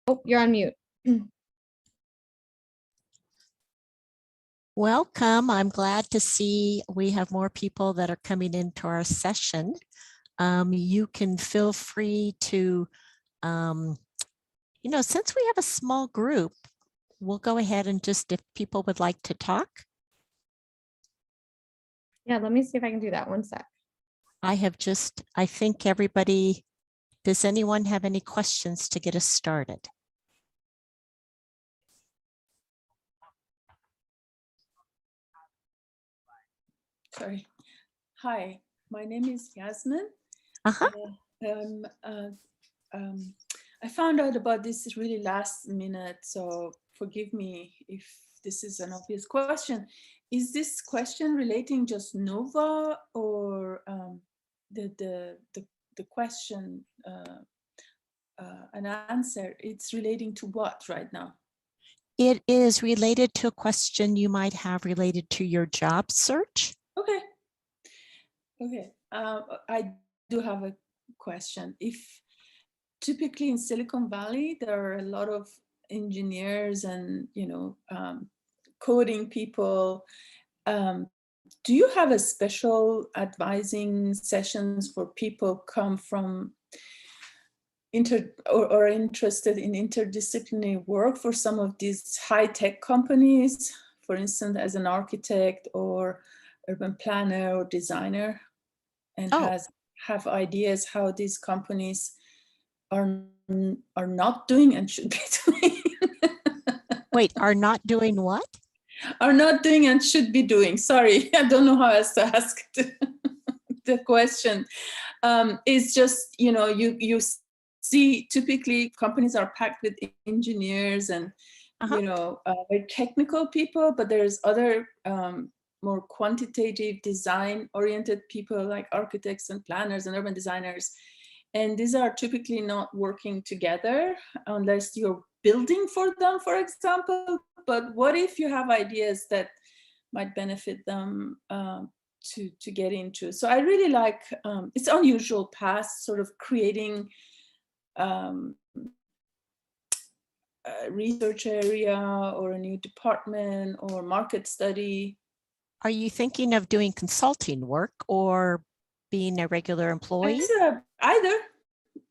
Oh, you're on mute. Welcome. I'm glad to see we have more people that are coming into our session. You can feel free to, since we have a small group, we'll go ahead and just, if people would like to talk. Yeah, let me see if I can do that. One sec. I think everybody, does anyone have any questions to get us started? Sorry. Hi, my name is Yasmin. I found out about this really last minute, so forgive me if this is an obvious question. Is this question relating just NOVA, or the question an answer? It's relating to what right now? It is related to a question you might have related to your job search. Okay. Okay. I do have a question. If typically in Silicon Valley, there are a lot of engineers and, coding people. Do you have a special advising sessions for people come from or interested in interdisciplinary work for some of these high-tech companies, for instance, as an architect or urban planner or designer, and have ideas how these companies are not doing and should be doing? Wait, are not doing what? Are not doing and should be doing. Sorry, I don't know how else to ask the question. It's just, you see typically companies are packed with engineers and, very technical people, but there's other more quantitative design oriented people like architects and planners and urban designers. And these are typically not working together unless you're building for them, for example. But what if you have ideas that might benefit them to get into? So I really like, it's unusual path, sort of creating a research area or a new department or market study. Are you thinking of doing consulting work or being a regular employee? Either.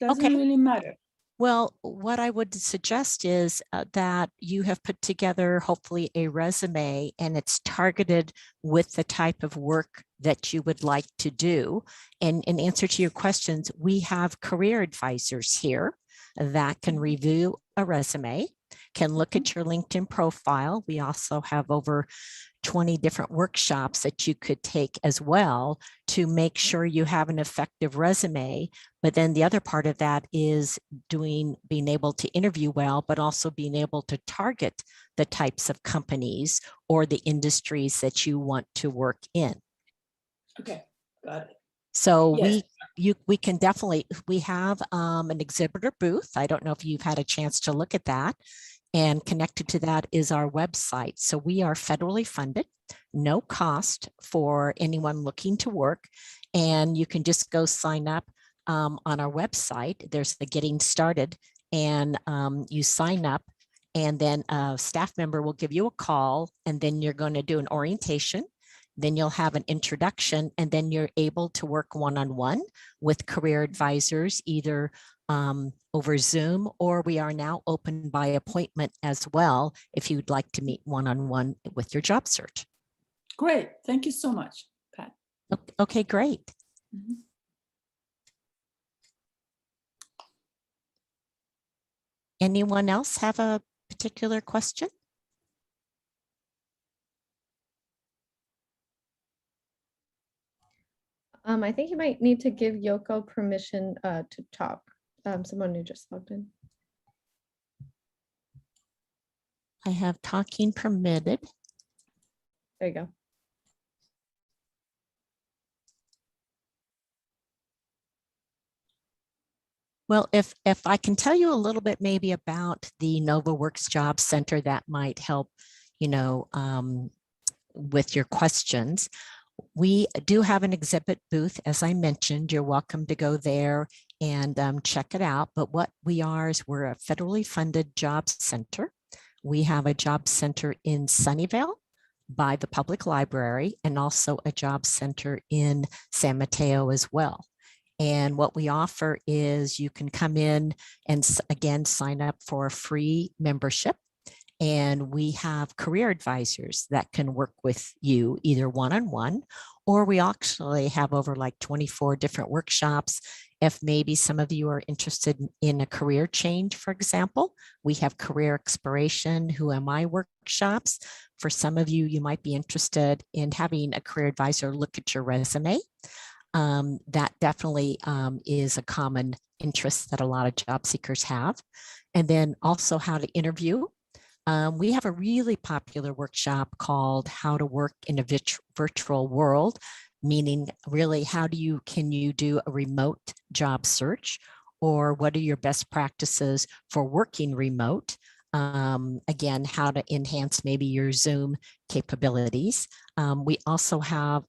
Doesn't really matter. Well, what I would suggest is that you have put together hopefully a resume, and it's targeted with the type of work that you would like to do. And in answer to your questions, we have career advisors here that can review a resume, can look at your LinkedIn profile. We also have over 20 different workshops that you could take as well to make sure you have an effective resume. But then the other part of that is being able to interview well, but also being able to target the types of companies or the industries that you want to work in. Okay, got it. So we can definitely, we have an exhibitor booth. I don't know if you've had a chance to look at that. And connected to that is our website. So we are federally funded, no cost for anyone looking to work. And you can just go sign up on our website. There's the getting started, and you sign up, and then a staff member will give you a call, and then you're going to do an orientation. Then you'll have an introduction, and then you're able to work one-on-one with career advisors, either over Zoom, or we are now open by appointment as well if you'd like to meet one-on-one with your job search. Great. Thank you so much, Pat. Okay, great. Mm-hmm. Anyone else have a particular question? I think you might need to give Yoko permission to talk. Someone who just logged in. I have talking permitted. There you go. Well, if I can tell you a little bit maybe about the NOVAworks Job Center, that might help, with your questions. We do have an exhibit booth, as I mentioned. You're welcome to go there and check it out. But what we are is we're a federally funded job center. We have a job center in Sunnyvale by the public library and also a job center in San Mateo as well. And what we offer is you can come in and again, sign up for a free membership. And we have career advisors that can work with you either one-on-one, or we actually have over like 24 different workshops. If maybe some of you are interested in a career change, for example, we have career exploration, who am I workshops. For some of you, you might be interested in having a career advisor look at your resume. That definitely is a common interest that a lot of job seekers have. And then also how to interview. We have a really popular workshop called How to Work in a Virtual World, meaning really can you do a remote job search, or what are your best practices for working remote? Again, how to enhance maybe your Zoom capabilities. We also have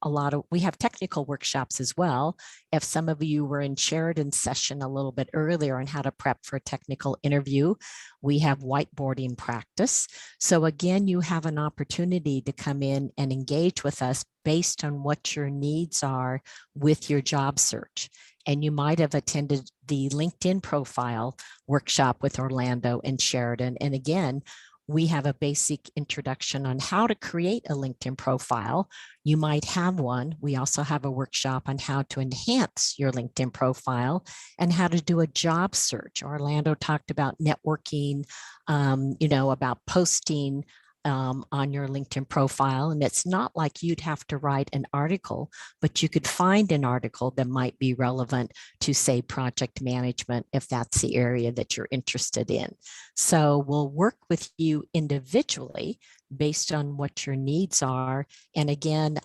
we have technical workshops as well. If some of you were in Sheridan's session a little bit earlier on how to prep for a technical interview, we have whiteboarding practice. So again, you have an opportunity to come in and engage with us based on what your needs are with your job search. And you might have attended the LinkedIn profile workshop with Orlando and Sheridan. And again, we have a basic introduction on how to create a LinkedIn profile. You might have one. We also have a workshop on how to enhance your LinkedIn profile and how to do a job search. Orlando talked about networking, about posting on your LinkedIn profile. And it's not like you'd have to write an article, but you could find an article that might be relevant to, say, project management, if that's the area that you're interested in. So we'll work with you individually based on what your needs are. And again,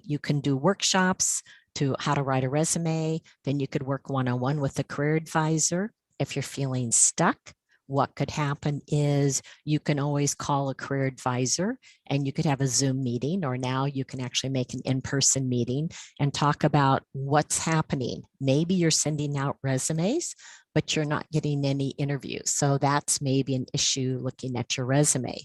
you can do workshops to how to write a resume. Then you could work one-on-one with a career advisor. If you're feeling stuck, what could happen is you can always call a career advisor and you could have a Zoom meeting, or now you can actually make an in-person meeting and talk about what's happening. Maybe you're sending out resumes, but you're not getting any interviews. So that's maybe an issue looking at your resume.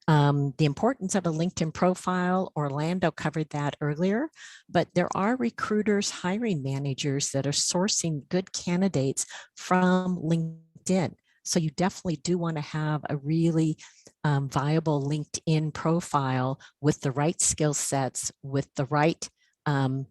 The importance of a LinkedIn profile, Orlando covered that earlier, but there are recruiters, hiring managers that are sourcing good candidates from LinkedIn. So you definitely do want to have a really viable LinkedIn profile with the right skill sets, with the right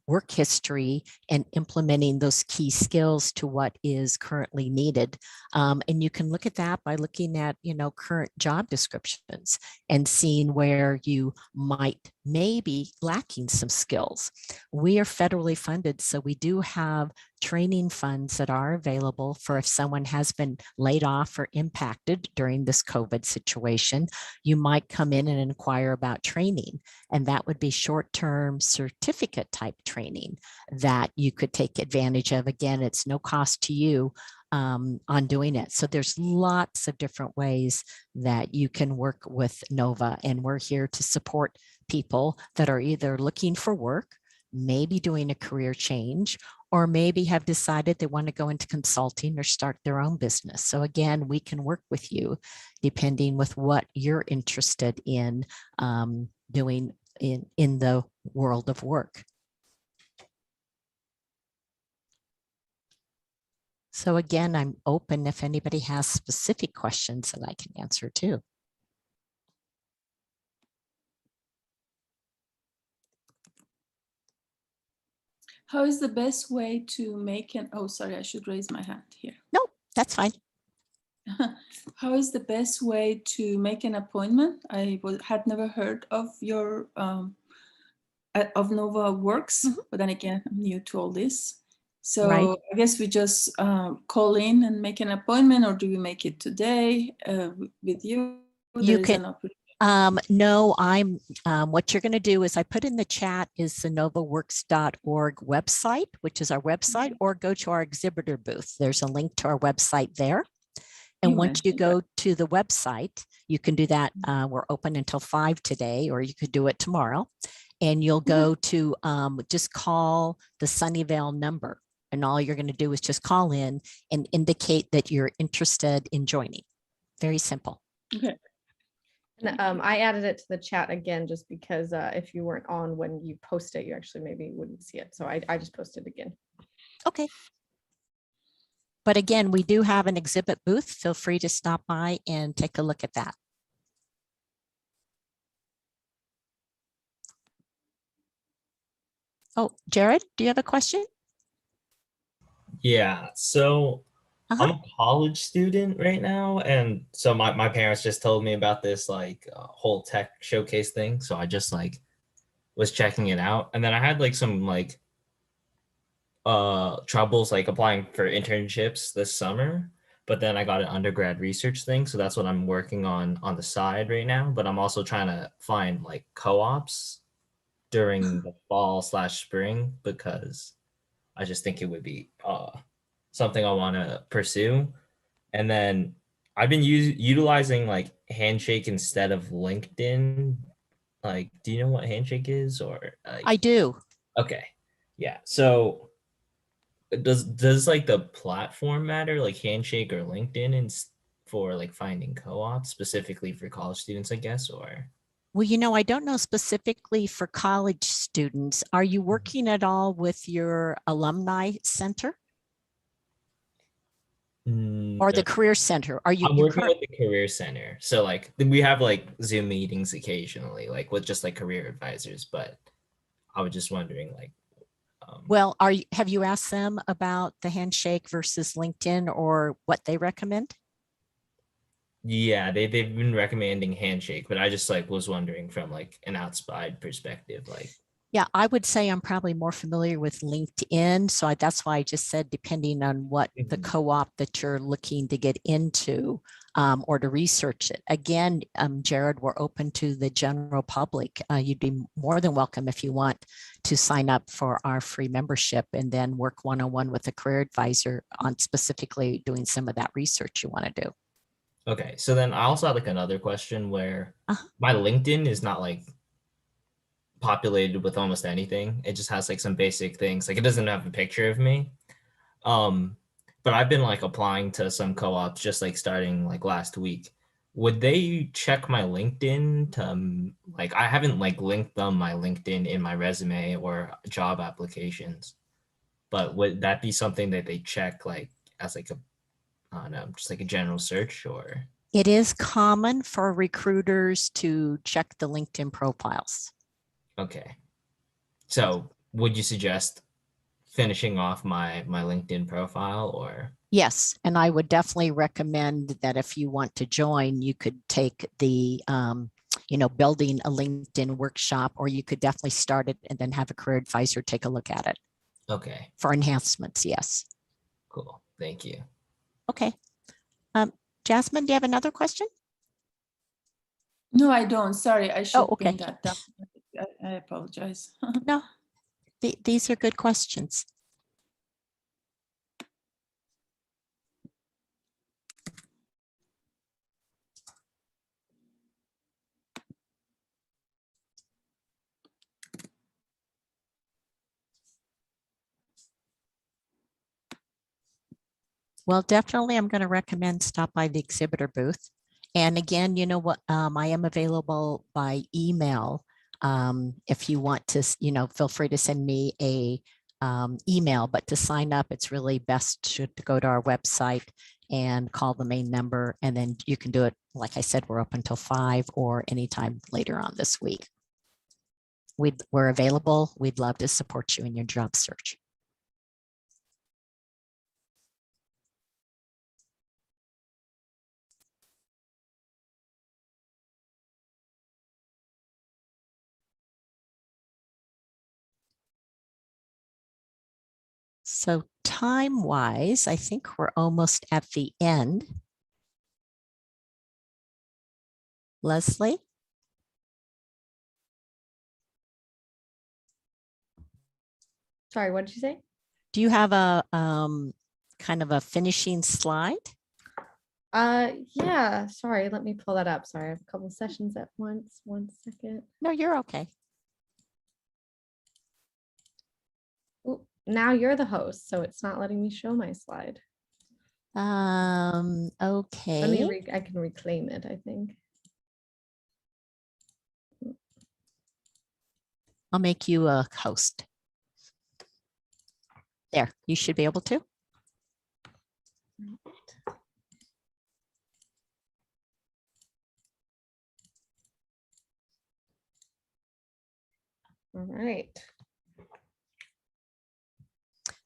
work history, and implementing those key skills to what is currently needed. And you can look at that by looking at, current job descriptions and seeing where you might maybe lacking some skills. We are federally funded, so we do have training funds that are available for if someone has been laid off or impacted during this COVID situation. You might come in and inquire about training, and that would be short-term certificate type training that you could take advantage of. Again, it's no cost to you on doing it. So there's lots of different ways that you can work with NOVA, and we're here to support people that are either looking for work, maybe doing a career change, or maybe have decided they want to go into consulting or start their own business. So again, we can work with you depending with what you're interested in doing in the world of work. So again, I'm open if anybody has specific questions that I can answer too. How is the best way to make an, oh, sorry, I should raise my hand here. No, that's fine. How is the best way to make an appointment? I had never heard of your, of NOVAworks, but then again, I'm new to all this. So Right. I guess we just call in and make an appointment, or do we make it today with you? You can. No, what you're going to do is I put in the chat is the NOVAworks.org website, which is our website, or go to our exhibitor booth. There's a link to our website there. And once you go to the website, you can do that. We're open until 5 today, or you could do it tomorrow. and you'll go to just call the Sunnyvale number. And all you're going to do is just call in and indicate that you're interested in joining. Very simple. Okay. And, I added it to the chat again, just because if you weren't on when you post it, you actually maybe wouldn't see it. So I just posted again. Okay. But again, we do have an exhibit booth. Feel free to stop by and take a look at that. Oh, Jared, do you have a question? Yeah, so Uh-huh. I'm a college student right now, and so my parents just told me about this like whole tech showcase thing. So I just like was checking it out, and then I had like some like troubles like applying for internships this summer, but then I got an undergrad research thing, so that's what I'm working on the side right now. But I'm also trying to find like co-ops during the fall/spring because I just think it would be something I want to pursue. And then I've been utilizing like Handshake instead of LinkedIn. Like, do you know what Handshake is? Or like, I do. okay, yeah. So does like the platform matter, like Handshake or LinkedIn, and for like finding co-ops specifically for college students, I guess, or? Well, you know, I don't know specifically for college students. Are you working at all with your alumni center or the No. career center? Are you? I'm working with the career center. So like we have like Zoom meetings occasionally, like with just like career advisors. But I was just wondering like, Well, have you asked them about the Handshake versus LinkedIn or what they recommend? yeah, they've been recommending Handshake, but I just like was wondering from like an outside perspective, like. Yeah, I would say I'm probably more familiar with LinkedIn. So that's why I just said, depending on what the co-op that you're looking to get into or to research it. Again, Jared, we're open to the general public. You'd be more than welcome if you want to sign up for our free membership and then work one-on-one with a career advisor on specifically doing some of that research you want to do. Okay, so then I also had like another question where my LinkedIn is not like populated with almost anything. It just has like some basic things. Like it doesn't have a picture of me. But I've been like applying to some co-ops just like starting like last week. Would they check my LinkedIn to like I haven't like linked them my LinkedIn in my resume or job applications, but would that be something that they check like as like a I don't know, just like a general search or? It is common for recruiters to check the LinkedIn profiles. Okay. So would you suggest finishing off my LinkedIn profile or? Yes, and I would definitely recommend that if you want to join, you could take the, building a LinkedIn workshop, or you could definitely start it and then have a career advisor take a look at it. Okay. For enhancements, yes. Cool. Thank you. Okay. Jasmine, do you have another question? No, I don't. Sorry, I should okay. bring that down. I apologize. No, these are good questions. Well, definitely, I'm going to recommend stop by the exhibitor booth. And again, you know what, I am available by email. If you want to, feel free to send me a email, but to sign up, it's really best to go to our website and call the main number. And then you can do it. Like I said, we're open until 5 or anytime later on this week. We're available. We'd love to support you in your job search. So time-wise, I think we're almost at the end. Leslie? Sorry, what did you say? Do you have a kind of a finishing slide? Yeah, sorry, let me pull that up. Sorry, I have a couple sessions at once. 1 second. No, you're okay. now you're the host, so it's not letting me show my slide. Okay. I can reclaim it, I think. I'll make you a host. There, you should be able to. All right.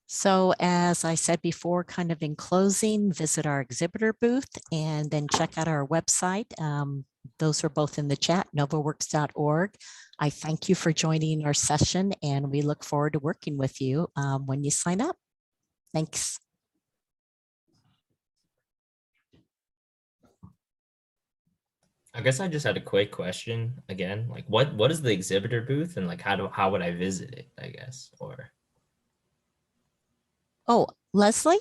So as I said before, kind of in closing, visit our exhibitor booth and then check out our website. Those are both in the chat, NOVAworks.org. I thank you for joining our session and we look forward to working with you when you sign up. Thanks. I guess I just had a quick question again. Like what is the exhibitor booth and like how would I visit it, I guess, or Oh, Leslie?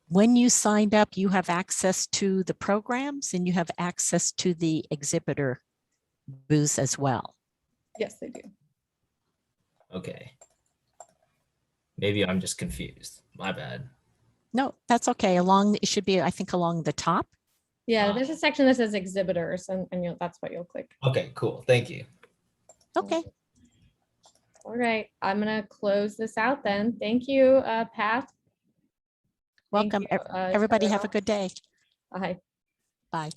When you signed up, you have access to the programs and you have access to the exhibitor booths as well. Yes, they do. okay. Maybe I'm just confused. My bad. No, that's okay. It should be, I think, along the top. Yeah, there's a section that says exhibitors, and that's what you'll click. Okay, cool. Thank you. Okay. All right, I'm gonna close this out then. Thank you, Pat. Thank Welcome. you, Everybody have a Cheryl. good day. Bye. Bye.